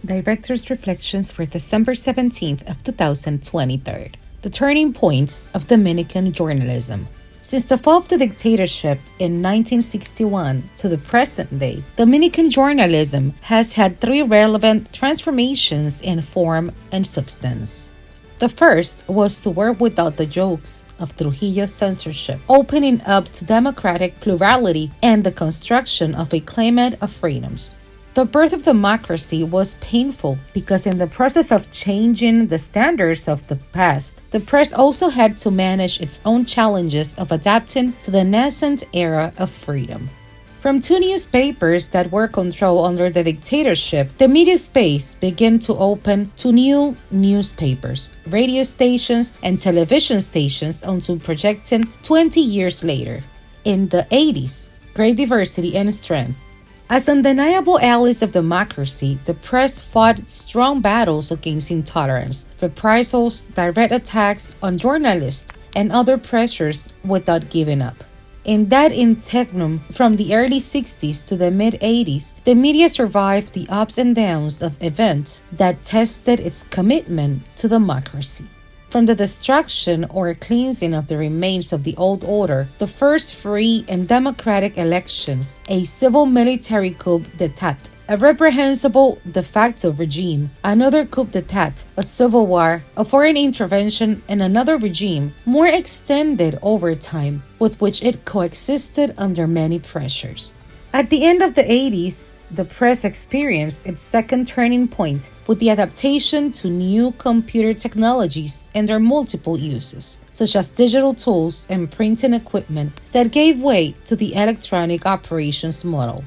Director's Reflections for December 17th of 2023. The Turning Points of Dominican Journalism. Since the fall of the dictatorship in 1961 to the present day, Dominican journalism has had three relevant transformations in form and substance. The first was to work without the jokes of Trujillo's censorship, opening up to democratic plurality and the construction of a climate of freedoms. The birth of democracy was painful because in the process of changing the standards of the past, the press also had to manage its own challenges of adapting to the nascent era of freedom. From two newspapers that were controlled under the dictatorship, the media space began to open to new newspapers, radio stations, and television stations until projecting 20 years later. In the 80s, great diversity and strength. As undeniable allies of democracy, the press fought strong battles against intolerance, reprisals, direct attacks on journalists, and other pressures without giving up. In that interregnum from the early 60s to the mid-80s, the media survived the ups and downs of events that tested its commitment to democracy. From the destruction or cleansing of the remains of the old order, the first free and democratic elections, a civil-military coup d'etat, a reprehensible de facto regime, another coup d'etat, a civil war, a foreign intervention, and another regime, more extended over time, with which it coexisted under many pressures. At the end of the 80s, the press experienced its second turning point with the adaptation to new computer technologies and their multiple uses, such as digital tools and printing equipment that gave way to the electronic operations model.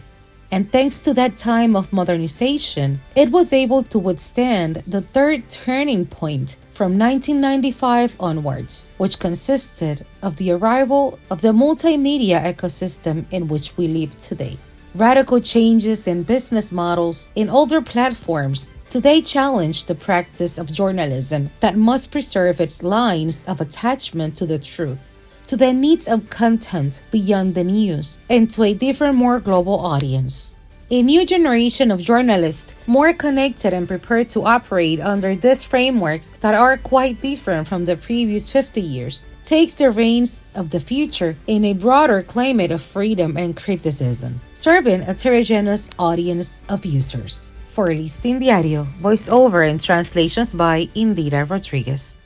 And thanks to that time of modernization, it was able to withstand the third turning point from 1995 onwards, which consisted of the arrival of the multimedia ecosystem in which we live today. Radical changes in business models in older platforms today challenge the practice of journalism that must preserve its lines of attachment to the truth, to the needs of content beyond the news, and to a different, more global audience. A new generation of journalists, more connected and prepared to operate under these frameworks that are quite different from the previous 50 years, takes the reins of the future in a broader climate of freedom and criticism, serving a heterogeneous audience of users. For Listín Diario, voiceover and translations by Indira Rodriguez.